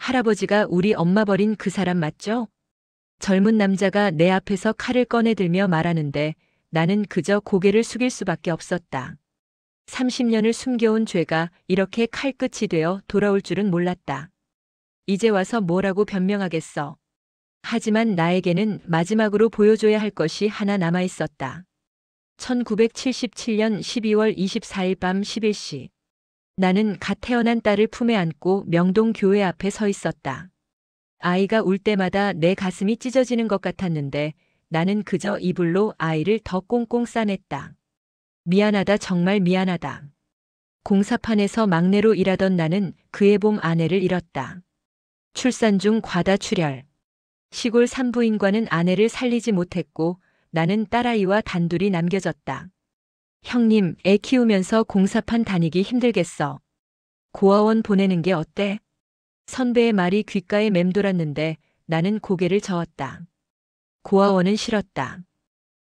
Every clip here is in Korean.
할아버지가 우리 엄마 버린 그 사람 맞죠? 젊은 남자가 내 앞에서 칼을 꺼내들며 말하는데 나는 그저 고개를 숙일 수밖에 없었다. 30년을 숨겨온 죄가 이렇게 칼끝이 되어 돌아올 줄은 몰랐다. 이제 와서 뭐라고 변명하겠어. 하지만 나에게는 마지막으로 보여줘야 할 것이 하나 남아 있었다. 1977년 12월 24일 밤 11시. 나는 갓 태어난 딸을 품에 안고 명동 교회 앞에 서 있었다. 아이가 울 때마다 내 가슴이 찢어지는 것 같았는데 나는 그저 이불로 아이를 더 꽁꽁 싸맸다. 미안하다, 정말 미안하다. 공사판에서 막내로 일하던 나는 그해 봄 아내를 잃었다. 출산 중 과다출혈. 시골 산부인과는 아내를 살리지 못했고 나는 딸아이와 단둘이 남겨졌다. 형님, 애 키우면서 공사판 다니기 힘들겠어. 고아원 보내는 게 어때? 선배의 말이 귓가에 맴돌았는데 나는 고개를 저었다. 고아원은 싫었다.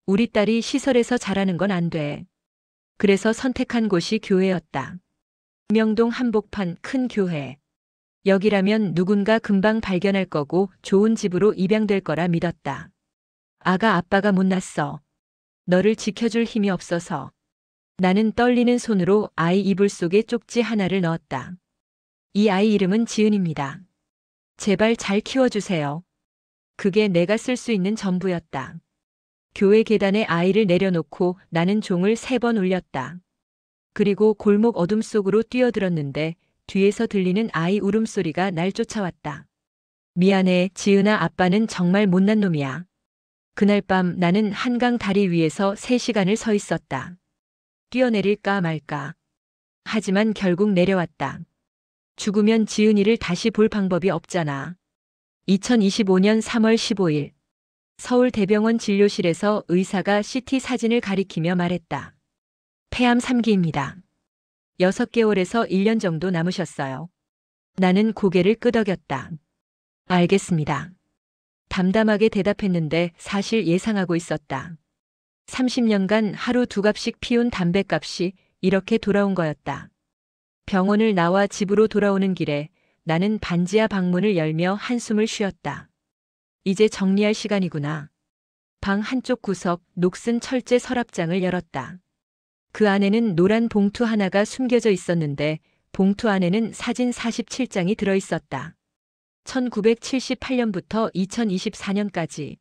우리 딸이 시설에서 자라는 건 안 돼. 그래서 선택한 곳이 교회였다. 명동 한복판 큰 교회. 여기라면 누군가 금방 발견할 거고 좋은 집으로 입양될 거라 믿었다. 아빠가 못났어. 너를 지켜줄 힘이 없어서. 나는 떨리는 손으로 아이 이불 속에 쪽지 하나를 넣었다. 이 아이 이름은 지은입니다. 제발 잘 키워주세요. 그게 내가 쓸 수 있는 전부였다. 교회 계단에 아이를 내려놓고 나는 종을 3번 울렸다. 그리고 골목 어둠 속으로 뛰어들었는데 뒤에서 들리는 아이 울음소리가 날 쫓아왔다. 미안해, 지은아, 아빠는 정말 못난 놈이야. 그날 밤 나는 한강 다리 위에서 3시간을 서 있었다. 뛰어내릴까 말까. 하지만 결국 내려왔다. 죽으면 지은이를 다시 볼 방법이 없잖아. 2025년 3월 15일. 서울대병원 진료실에서 의사가 CT 사진을 가리키며 말했다. 폐암 3기입니다. 6개월에서 1년 정도 남으셨어요. 나는 고개를 끄덕였다. 알겠습니다. 담담하게 대답했는데 사실 예상하고 있었다. 30년간 하루 2갑씩 피운 담뱃값이 이렇게 돌아온 거였다. 병원을 나와 집으로 돌아오는 길에 나는 반지하 방문을 열며 한숨을 쉬었다. 이제 정리할 시간이구나. 방 한쪽 구석 녹슨 철제 서랍장을 열었다. 그 안에는 노란 봉투 하나가 숨겨져 있었는데 봉투 안에는 사진 47장이 들어있었다. 1978년부터 2024년까지.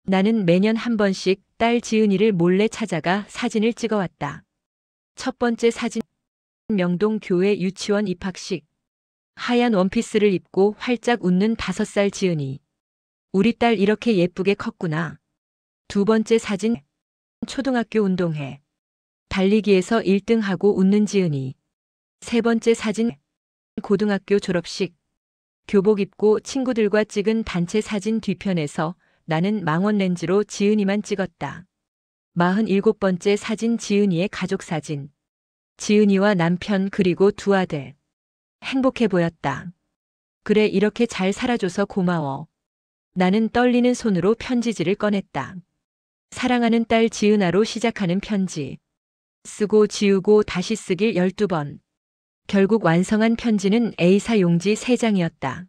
나는 매년 한 번씩 딸 지은이를 몰래 찾아가 사진을 찍어왔다. 첫 번째 사진, 명동 교회 유치원 입학식. 하얀 원피스를 입고 활짝 웃는 5살 지은이. 우리 딸 이렇게 예쁘게 컸구나. 두 번째 사진, 초등학교 운동회. 달리기에서 1등하고 웃는 지은이. 세 번째 사진, 고등학교 졸업식. 교복 입고 친구들과 찍은 단체 사진 뒤편에서 나는 망원 렌즈로 지은이만 찍었다. 47번째 사진, 지은이의 가족 사진. 지은이와 남편 그리고 2 아들. 행복해 보였다. 그래, 이렇게 잘 살아줘서 고마워. 나는 떨리는 손으로 편지지를 꺼냈다. 사랑하는 딸 지은아로 시작하는 편지. 쓰고 지우고 다시 쓰길 12번. 결국 완성한 편지는 A4 용지 3장이었다.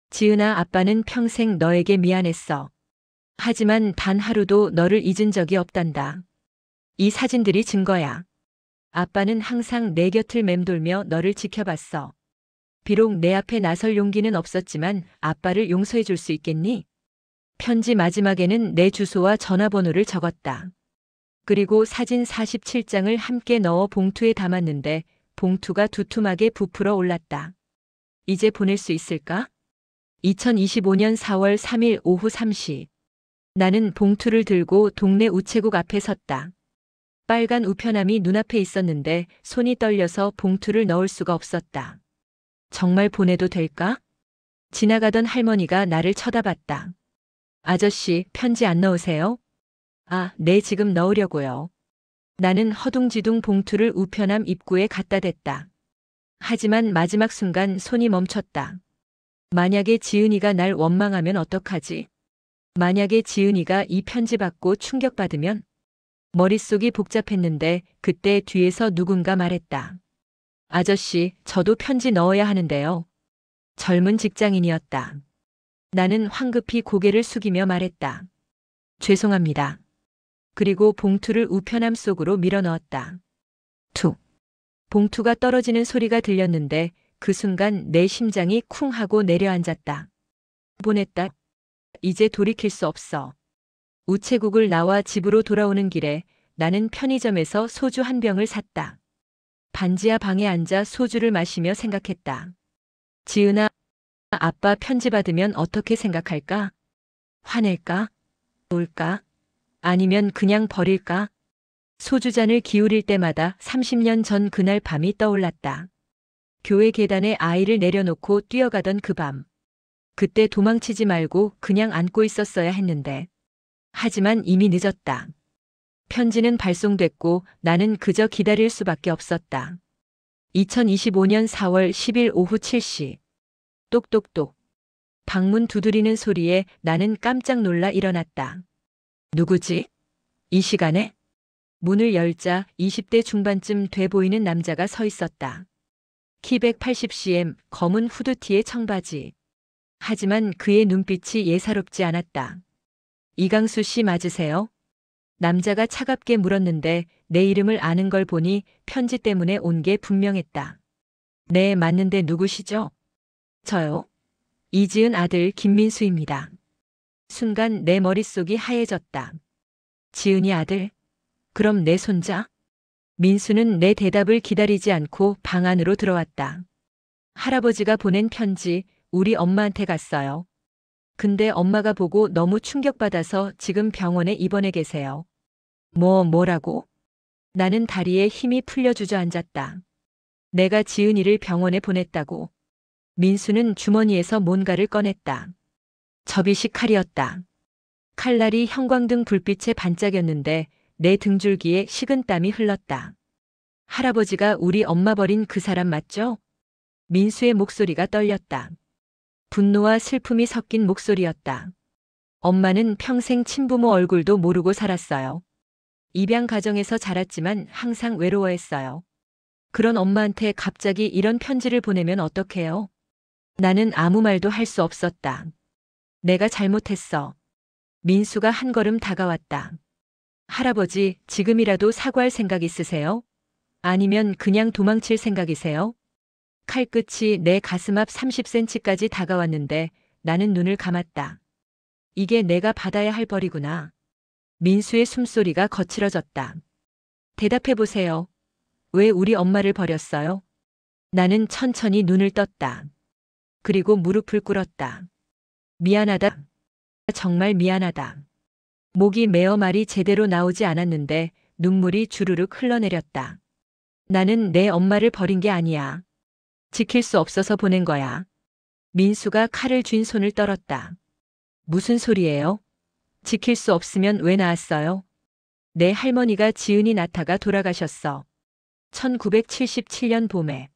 지은아, 아빠는 평생 너에게 미안했어. 하지만 단 하루도 너를 잊은 적이 없단다. 이 사진들이 증거야. 아빠는 항상 내 곁을 맴돌며 너를 지켜봤어. 비록 내 앞에 나설 용기는 없었지만 아빠를 용서해 줄 수 있겠니? 편지 마지막에는 내 주소와 전화번호를 적었다. 그리고 사진 47장을 함께 넣어 봉투에 담았는데 봉투가 두툼하게 부풀어 올랐다. 이제 보낼 수 있을까? 2025년 4월 3일 오후 3시. 나는 봉투를 들고 동네 우체국 앞에 섰다. 빨간 우편함이 눈앞에 있었는데 손이 떨려서 봉투를 넣을 수가 없었다. 정말 보내도 될까? 지나가던 할머니가 나를 쳐다봤다. 아저씨, 편지 안 넣으세요? 아, 네, 지금 넣으려고요. 나는 허둥지둥 봉투를 우편함 입구에 갖다 댔다. 하지만 마지막 순간 손이 멈췄다. 만약에 지은이가 날 원망하면 어떡하지? 만약에 지은이가 이 편지 받고 충격받으면? 머릿속이 복잡했는데 그때 뒤에서 누군가 말했다. 아저씨, 저도 편지 넣어야 하는데요. 젊은 직장인이었다. 나는 황급히 고개를 숙이며 말했다. 죄송합니다. 그리고 봉투를 우편함 속으로 밀어 넣었다. 툭. 봉투가 떨어지는 소리가 들렸는데 그 순간 내 심장이 쿵 하고 내려앉았다. 보냈다. 이제 돌이킬 수 없어. 우체국을 나와 집으로 돌아오는 길에 나는 편의점에서 소주 한 병을 샀다. 반지하 방에 앉아 소주를 마시며 생각했다. 지은아, 아빠 편지 받으면 어떻게 생각할까? 화낼까? 울까? 아니면 그냥 버릴까? 소주잔을 기울일 때마다 30년 전 그날 밤이 떠올랐다. 교회 계단에 아이를 내려놓고 뛰어가던 그 밤. 그때 도망치지 말고 그냥 안고 있었어야 했는데. 하지만 이미 늦었다. 편지는 발송됐고 나는 그저 기다릴 수밖에 없었다. 2025년 4월 10일 오후 7시. 똑똑똑. 방문 두드리는 소리에 나는 깜짝 놀라 일어났다. 누구지? 이 시간에? 문을 열자 20대 중반쯤 돼 보이는 남자가 서 있었다. 키 180cm, 검은 후드티에 청바지. 하지만 그의 눈빛이 예사롭지 않았다. 이강수 씨 맞으세요? 남자가 차갑게 물었는데 내 이름을 아는 걸 보니 편지 때문에 온 게 분명했다. 네, 맞는데 누구시죠? 저요. 이지은 아들 김민수입니다. 순간 내 머릿속이 하얘졌다. 지은이 아들? 그럼 내 손자? 민수는 내 대답을 기다리지 않고 방 안으로 들어왔다. 할아버지가 보낸 편지 우리 엄마한테 갔어요. 근데 엄마가 보고 너무 충격받아서 지금 병원에 입원해 계세요. 뭐라고? 나는 다리에 힘이 풀려 주저앉았다. 내가 지은이를 병원에 보냈다고. 민수는 주머니에서 뭔가를 꺼냈다. 접이식 칼이었다. 칼날이 형광등 불빛에 반짝였는데 내 등줄기에 식은땀이 흘렀다. 할아버지가 우리 엄마 버린 그 사람 맞죠? 민수의 목소리가 떨렸다. 분노와 슬픔이 섞인 목소리였다. 엄마는 평생 친부모 얼굴도 모르고 살았어요. 입양 가정에서 자랐지만 항상 외로워했어요. 그런 엄마한테 갑자기 이런 편지를 보내면 어떡해요? 나는 아무 말도 할 수 없었다. 내가 잘못했어. 민수가 한 걸음 다가왔다. 할아버지, 지금이라도 사과할 생각 있으세요? 아니면 그냥 도망칠 생각이세요? 칼끝이 내 가슴 앞 30cm까지 다가왔는데 나는 눈을 감았다. 이게 내가 받아야 할 벌이구나. 민수의 숨소리가 거칠어졌다. 대답해보세요. 왜 우리 엄마를 버렸어요? 나는 천천히 눈을 떴다. 그리고 무릎을 꿇었다. 미안하다. 정말 미안하다. 목이 메어 말이 제대로 나오지 않았는데 눈물이 주르륵 흘러내렸다. 나는 내 엄마를 버린 게 아니야. 지킬 수 없어서 보낸 거야. 민수가 칼을 쥔 손을 떨었다. 무슨 소리예요? 지킬 수 없으면 왜 낳았어요? 내 할머니가 지은이 낳다가 돌아가셨어. 1977년 봄에.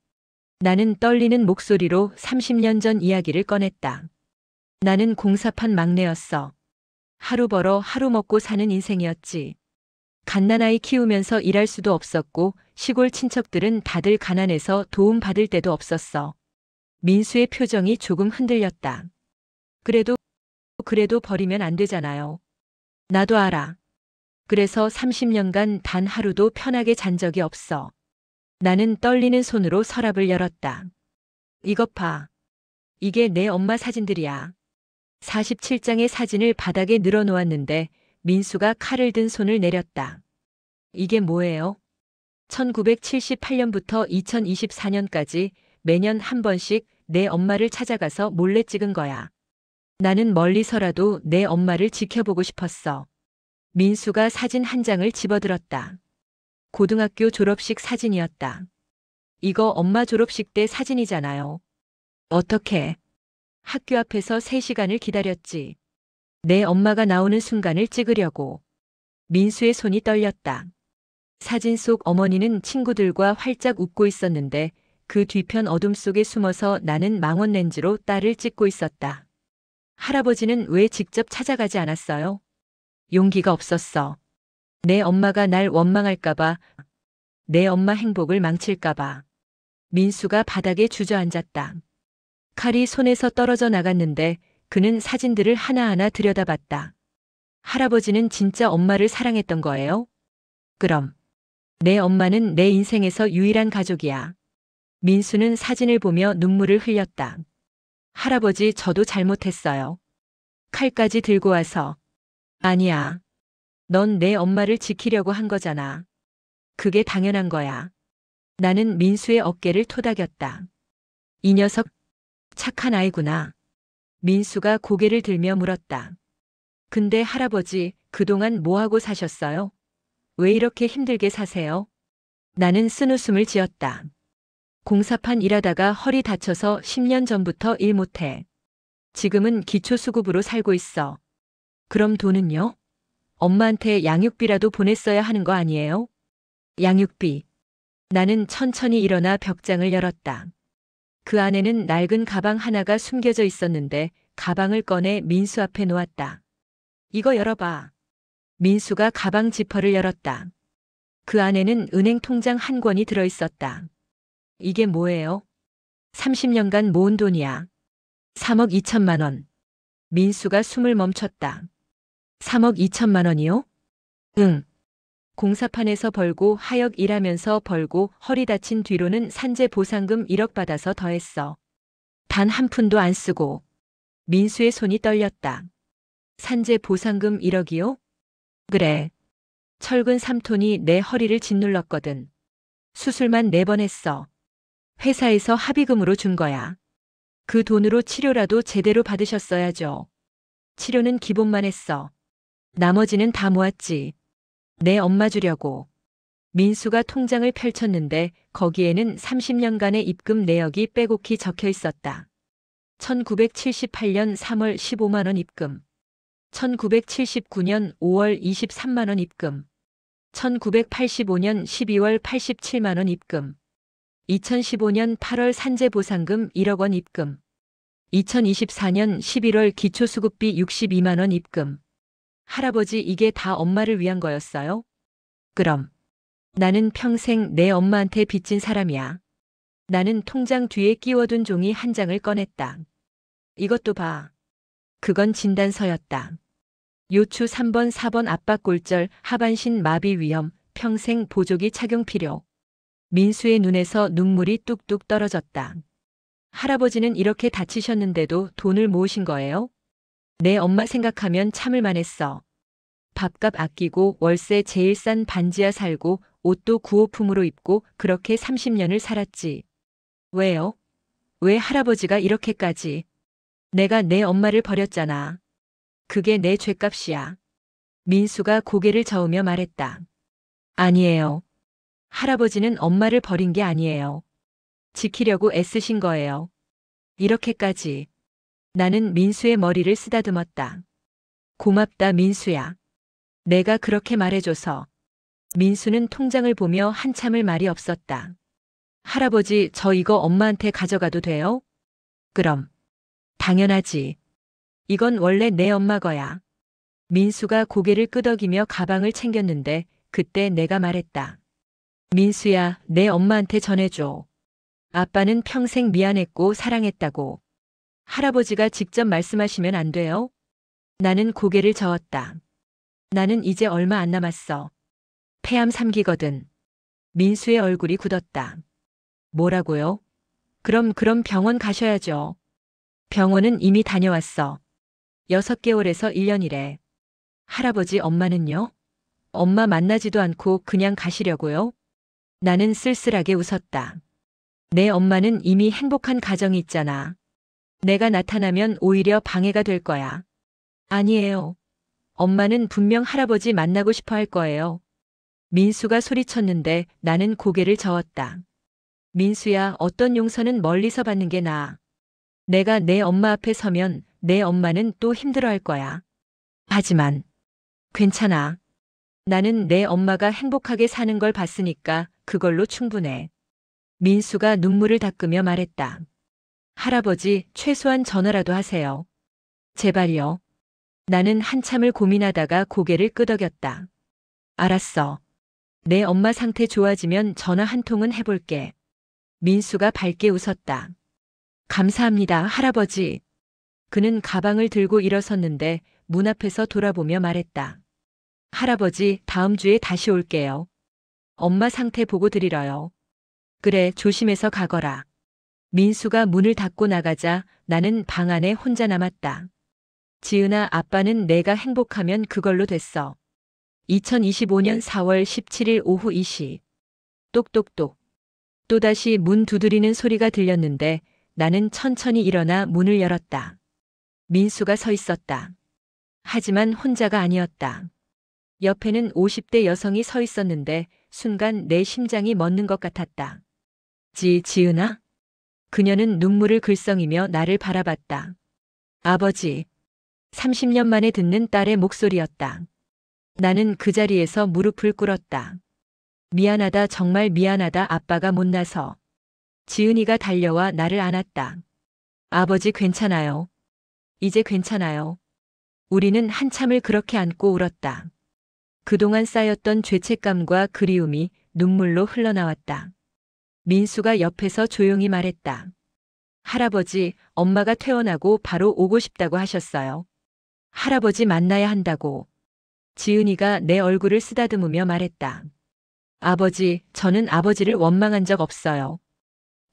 나는 떨리는 목소리로 30년 전 이야기를 꺼냈다. 나는 공사판 막내였어. 하루 벌어 하루 먹고 사는 인생이었지. 갓난아이 키우면서 일할 수도 없었고 시골 친척들은 다들 가난해서 도움 받을 데도 없었어. 민수의 표정이 조금 흔들렸다. 그래도 버리면 안 되잖아요. 나도 알아. 그래서 30년간 단 하루도 편하게 잔 적이 없어. 나는 떨리는 손으로 서랍을 열었다. 이것 봐. 이게 내 엄마 사진들이야. 47장의 사진을 바닥에 늘어놓았는데 민수가 칼을 든 손을 내렸다. 이게 뭐예요? 1978년부터 2024년까지 매년 한 번씩 내 엄마를 찾아가서 몰래 찍은 거야. 나는 멀리서라도 내 엄마를 지켜보고 싶었어. 민수가 사진 한 장을 집어들었다. 고등학교 졸업식 사진이었다. 이거 엄마 졸업식 때 사진이잖아요. 어떻게? 학교 앞에서 3시간을 기다렸지. 내 엄마가 나오는 순간을 찍으려고. 민수의 손이 떨렸다. 사진 속 어머니는 친구들과 활짝 웃고 있었는데 그 뒤편 어둠 속에 숨어서 나는 망원 렌즈로 딸을 찍고 있었다. 할아버지는 왜 직접 찾아가지 않았어요? 용기가 없었어. 내 엄마가 날 원망할까봐, 내 엄마 행복을 망칠까봐. 민수가 바닥에 주저앉았다. 칼이 손에서 떨어져 나갔는데 그는 사진들을 하나하나 들여다봤다. 할아버지는 진짜 엄마를 사랑했던 거예요? 그럼 내 엄마는 내 인생에서 유일한 가족이야. 민수는 사진을 보며 눈물을 흘렸다. 할아버지, 저도 잘못했어요. 칼까지 들고 와서. 아니야. 넌 내 엄마를 지키려고 한 거잖아. 그게 당연한 거야. 나는 민수의 어깨를 토닥였다. 이 녀석 착한 아이구나. 민수가 고개를 들며 물었다. 근데 할아버지, 그동안 뭐 하고 사셨어요? 왜 이렇게 힘들게 사세요? 나는 쓴웃음을 지었다. 공사판 일하다가 허리 다쳐서 10년 전부터 일 못해. 지금은 기초수급으로 살고 있어. 그럼 돈은요? 엄마한테 양육비라도 보냈어야 하는 거 아니에요? 양육비. 나는 천천히 일어나 벽장을 열었다. 그 안에는 낡은 가방 하나가 숨겨져 있었는데 가방을 꺼내 민수 앞에 놓았다. 이거 열어봐. 민수가 가방 지퍼를 열었다. 그 안에는 은행 통장 한 권이 들어있었다. 이게 뭐예요? 30년간 모은 돈이야. 3억 2천만 원. 민수가 숨을 멈췄다. 3억 2천만 원이요? 응. 공사판에서 벌고 하역 일하면서 벌고 허리 다친 뒤로는 산재 보상금 1억 받아서 더했어. 단 한 푼도 안 쓰고. 민수의 손이 떨렸다. 산재 보상금 1억이요? 그래. 철근 3톤이 내 허리를 짓눌렀거든. 수술만 4번 했어. 회사에서 합의금으로 준 거야. 그 돈으로 치료라도 제대로 받으셨어야죠. 치료는 기본만 했어. 나머지는 다 모았지. 내 엄마 주려고. 민수가 통장을 펼쳤는데 거기에는 30년간의 입금 내역이 빼곡히 적혀 있었다. 1978년 3월 15만 원 입금. 1979년 5월 23만 원 입금. 1985년 12월 87만 원 입금. 2015년 8월 산재보상금 1억 원 입금. 2024년 11월 기초수급비 62만 원 입금. 할아버지, 이게 다 엄마를 위한 거였어요? 그럼. 나는 평생 내 엄마한테 빚진 사람이야. 나는 통장 뒤에 끼워둔 종이 한 장을 꺼냈다. 이것도 봐. 그건 진단서였다. 요추 3번 4번 압박골절 하반신 마비 위험 평생 보조기 착용 필요. 민수의 눈에서 눈물이 뚝뚝 떨어졌다. 할아버지는 이렇게 다치셨는데도 돈을 모으신 거예요? 내 엄마 생각하면 참을 만했어. 밥값 아끼고 월세 제일 싼 반지하 살고 옷도 구호품으로 입고 그렇게 30년을 살았지. 왜요? 왜 할아버지가 이렇게까지? 내가 내 엄마를 버렸잖아. 그게 내 죗값이야. 민수가 고개를 저으며 말했다. 아니에요. 할아버지는 엄마를 버린 게 아니에요. 지키려고 애쓰신 거예요. 이렇게까지. 나는 민수의 머리를 쓰다듬었다. 고맙다, 민수야. 내가 그렇게 말해줘서. 민수는 통장을 보며 한참을 말이 없었다. 할아버지, 저 이거 엄마한테 가져가도 돼요? 그럼. 당연하지. 이건 원래 내 엄마 거야. 민수가 고개를 끄덕이며 가방을 챙겼는데 그때 내가 말했다. 민수야, 내 엄마한테 전해줘. 아빠는 평생 미안했고 사랑했다고. 할아버지가 직접 말씀하시면 안 돼요? 나는 고개를 저었다. 나는 이제 얼마 안 남았어. 폐암 3기거든. 민수의 얼굴이 굳었다. 뭐라고요? 그럼 병원 가셔야죠. 병원은 이미 다녀왔어. 6개월에서 1년이래. 할아버지, 엄마는요? 엄마 만나지도 않고 그냥 가시려고요? 나는 쓸쓸하게 웃었다. 내 엄마는 이미 행복한 가정이 있잖아. 내가 나타나면 오히려 방해가 될 거야. 아니에요. 엄마는 분명 할아버지 만나고 싶어 할 거예요. 민수가 소리쳤는데 나는 고개를 저었다. 민수야, 어떤 용서는 멀리서 받는 게 나아. 내가 내 엄마 앞에 서면 내 엄마는 또 힘들어할 거야. 하지만 괜찮아. 나는 내 엄마가 행복하게 사는 걸 봤으니까 그걸로 충분해. 민수가 눈물을 닦으며 말했다. 할아버지, 최소한 전화라도 하세요. 제발요. 나는 한참을 고민하다가 고개를 끄덕였다. 알았어. 내 엄마 상태 좋아지면 전화 한 통은 해볼게. 민수가 밝게 웃었다. 감사합니다, 할아버지. 그는 가방을 들고 일어섰는데 문 앞에서 돌아보며 말했다. 할아버지, 다음 주에 다시 올게요. 엄마 상태 보고 드리러요. 그래, 조심해서 가거라. 민수가 문을 닫고 나가자 나는 방 안에 혼자 남았다. 지은아, 아빠는 내가 행복하면 그걸로 됐어. 2025년 4월 17일 오후 2시. 똑똑똑. 또다시 문 두드리는 소리가 들렸는데 나는 천천히 일어나 문을 열었다. 민수가 서 있었다. 하지만 혼자가 아니었다. 옆에는 50대 여성이 서 있었는데 순간 내 심장이 멎는 것 같았다. 지은아? 그녀는 눈물을 글썽이며 나를 바라봤다. 아버지. 30년 만에 듣는 딸의 목소리였다. 나는 그 자리에서 무릎을 꿇었다. 미안하다, 정말 미안하다, 아빠가 못나서. 지은이가 달려와 나를 안았다. 아버지, 괜찮아요. 이제 괜찮아요. 우리는 한참을 그렇게 안고 울었다. 그동안 쌓였던 죄책감과 그리움이 눈물로 흘러나왔다. 민수가 옆에서 조용히 말했다. 할아버지, 엄마가 퇴원하고 바로 오고 싶다고 하셨어요. 할아버지 만나야 한다고. 지은이가 내 얼굴을 쓰다듬으며 말했다. 아버지, 저는 아버지를 원망한 적 없어요.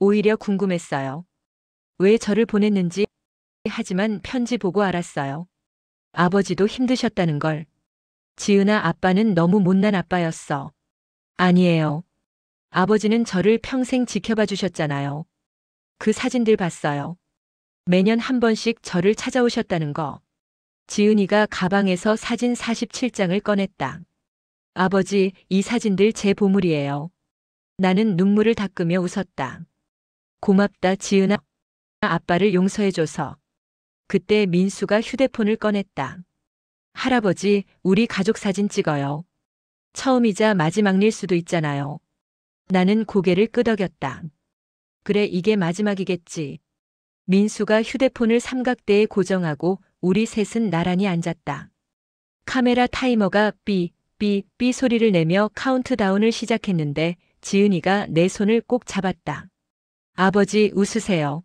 오히려 궁금했어요. 왜 저를 보냈는지. 하지만 편지 보고 알았어요. 아버지도 힘드셨다는 걸. 지은아, 아빠는 너무 못난 아빠였어. 아니에요. 아버지는 저를 평생 지켜봐 주셨잖아요. 그 사진들 봤어요. 매년 한 번씩 저를 찾아오셨다는 거. 지은이가 가방에서 사진 47장을 꺼냈다. 아버지, 이 사진들 제 보물이에요. 나는 눈물을 닦으며 웃었다. 고맙다, 지은아. 아빠를 용서해줘서. 그때 민수가 휴대폰을 꺼냈다. 할아버지, 우리 가족 사진 찍어요. 처음이자 마지막일 수도 있잖아요. 나는 고개를 끄덕였다. 그래, 이게 마지막이겠지. 민수가 휴대폰을 삼각대에 고정하고 우리 셋은 나란히 앉았다. 카메라 타이머가 삐 소리를 내며 카운트다운을 시작했는데 지은이가 내 손을 꼭 잡았다. 아버지, 웃으세요.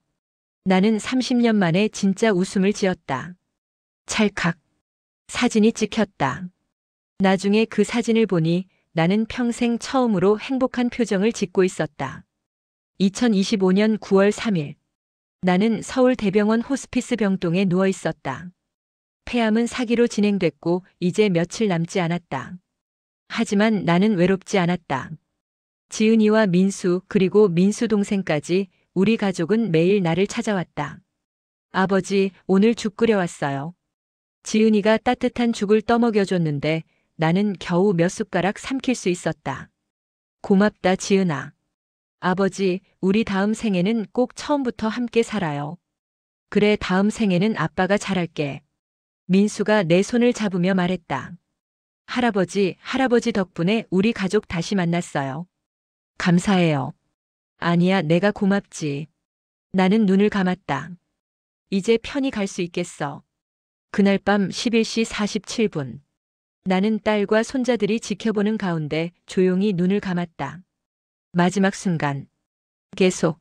나는 30년 만에 진짜 웃음을 지었다. 찰칵. 사진이 찍혔다. 나중에 그 사진을 보니 나는 평생 처음으로 행복한 표정을 짓고 있었다. 2025년 9월 3일. 나는 서울 대병원 호스피스 병동에 누워 있었다. 폐암은 사기로 진행됐고 이제 며칠 남지 않았다. 하지만 나는 외롭지 않았다. 지은이와 민수, 그리고 민수 동생까지 우리 가족은 매일 나를 찾아왔다. 아버지, 오늘 죽 끓여왔어요. 지은이가 따뜻한 죽을 떠먹여줬는데 나는 겨우 몇 숟가락 삼킬 수 있었다. 고맙다, 지은아. 아버지, 우리 다음 생에는 꼭 처음부터 함께 살아요. 그래, 다음 생에는 아빠가 잘할게. 민수가 내 손을 잡으며 말했다. 할아버지 덕분에 우리 가족 다시 만났어요. 감사해요. 아니야, 내가 고맙지. 나는 눈을 감았다. 이제 편히 갈 수 있겠어. 그날 밤 11시 47분. 나는 딸과 손자들이 지켜보는 가운데 조용히 눈을 감았다. 마지막 순간. 계속.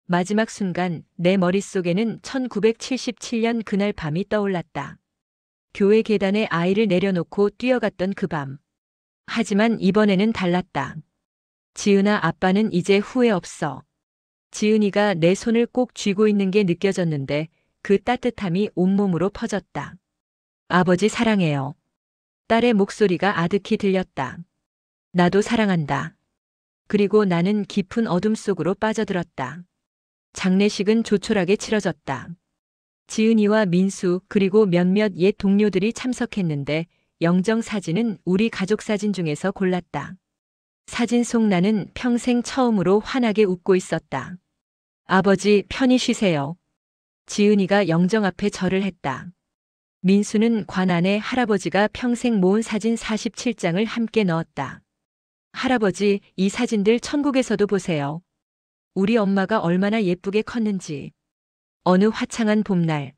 마지막 순간 내 머릿속에는 1977년 그날 밤이 떠올랐다. 교회 계단에 아이를 내려놓고 뛰어갔던 그 밤. 하지만 이번에는 달랐다. 지은아, 아빠는 이제 후회 없어. 지은이가 내 손을 꼭 쥐고 있는 게 느껴졌는데 그 따뜻함이 온몸으로 퍼졌다. 아버지 사랑해요. 딸의 목소리가 아득히 들렸다. 나도 사랑한다. 그리고 나는 깊은 어둠 속으로 빠져들었다. 장례식은 조촐하게 치러졌다. 지은이와 민수 그리고 몇몇 옛 동료들이 참석했는데 영정 사진은 우리 가족 사진 중에서 골랐다. 사진 속 나는 평생 처음으로 환하게 웃고 있었다. 아버지, 편히 쉬세요. 지은이가 영정 앞에 절을 했다. 민수는 관 안에 할아버지가 평생 모은 사진 47장을 함께 넣었다. 할아버지, 이 사진들 천국에서도 보세요. 우리 엄마가 얼마나 예쁘게 컸는지. 어느 화창한 봄날,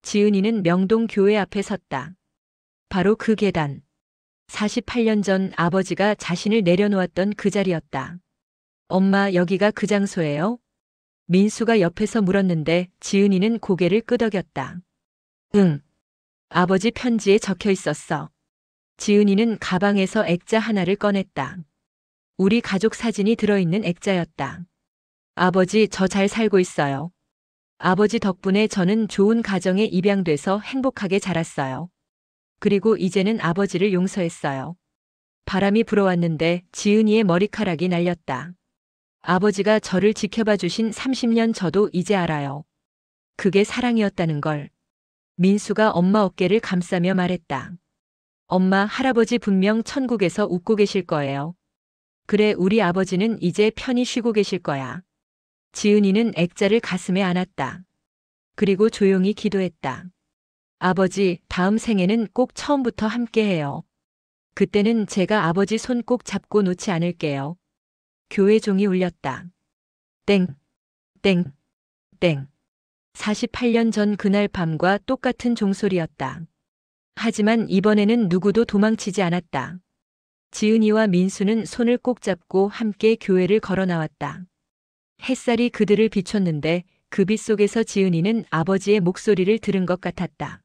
지은이는 명동 교회 앞에 섰다. 바로 그 계단. 48년 전 아버지가 자신을 내려놓았던 그 자리였다. 엄마, 여기가 그 장소예요? 민수가 옆에서 물었는데 지은이는 고개를 끄덕였다. 응. 아버지 편지에 적혀 있었어. 지은이는 가방에서 액자 하나를 꺼냈다. 우리 가족 사진이 들어있는 액자였다. 아버지, 저 잘 살고 있어요. 아버지 덕분에 저는 좋은 가정에 입양돼서 행복하게 자랐어요. 그리고 이제는 아버지를 용서했어요. 바람이 불어왔는데 지은이의 머리카락이 날렸다. 아버지가 저를 지켜봐 주신 30년 저도 이제 알아요. 그게 사랑이었다는 걸. 민수가 엄마 어깨를 감싸며 말했다. 엄마, 할아버지 분명 천국에서 웃고 계실 거예요. 그래, 우리 아버지는 이제 편히 쉬고 계실 거야. 지은이는 액자를 가슴에 안았다. 그리고 조용히 기도했다. 아버지, 다음 생에는 꼭 처음부터 함께해요. 그때는 제가 아버지 손 꼭 잡고 놓지 않을게요. 교회 종이 울렸다. 땡, 땡, 땡. 48년 전 그날 밤과 똑같은 종소리였다. 하지만 이번에는 누구도 도망치지 않았다. 지은이와 민수는 손을 꼭 잡고 함께 교회를 걸어 나왔다. 햇살이 그들을 비췄는데 그 빛 속에서 지은이는 아버지의 목소리를 들은 것 같았다.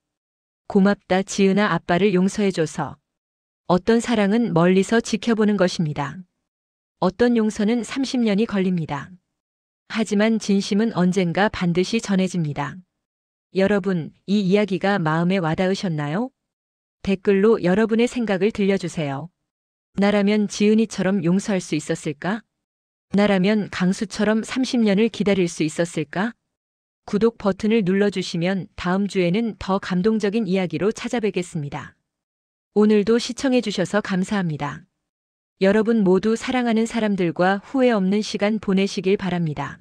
고맙다, 지은아, 아빠를 용서해줘서. 어떤 사랑은 멀리서 지켜보는 것입니다. 어떤 용서는 30년이 걸립니다. 하지만 진심은 언젠가 반드시 전해집니다. 여러분, 이 이야기가 마음에 와닿으셨나요? 댓글로 여러분의 생각을 들려주세요. 나라면 지은이처럼 용서할 수 있었을까? 나라면 강수처럼 30년을 기다릴 수 있었을까? 구독 버튼을 눌러주시면 다음 주에는 더 감동적인 이야기로 찾아뵙겠습니다. 오늘도 시청해주셔서 감사합니다. 여러분 모두 사랑하는 사람들과 후회 없는 시간 보내시길 바랍니다.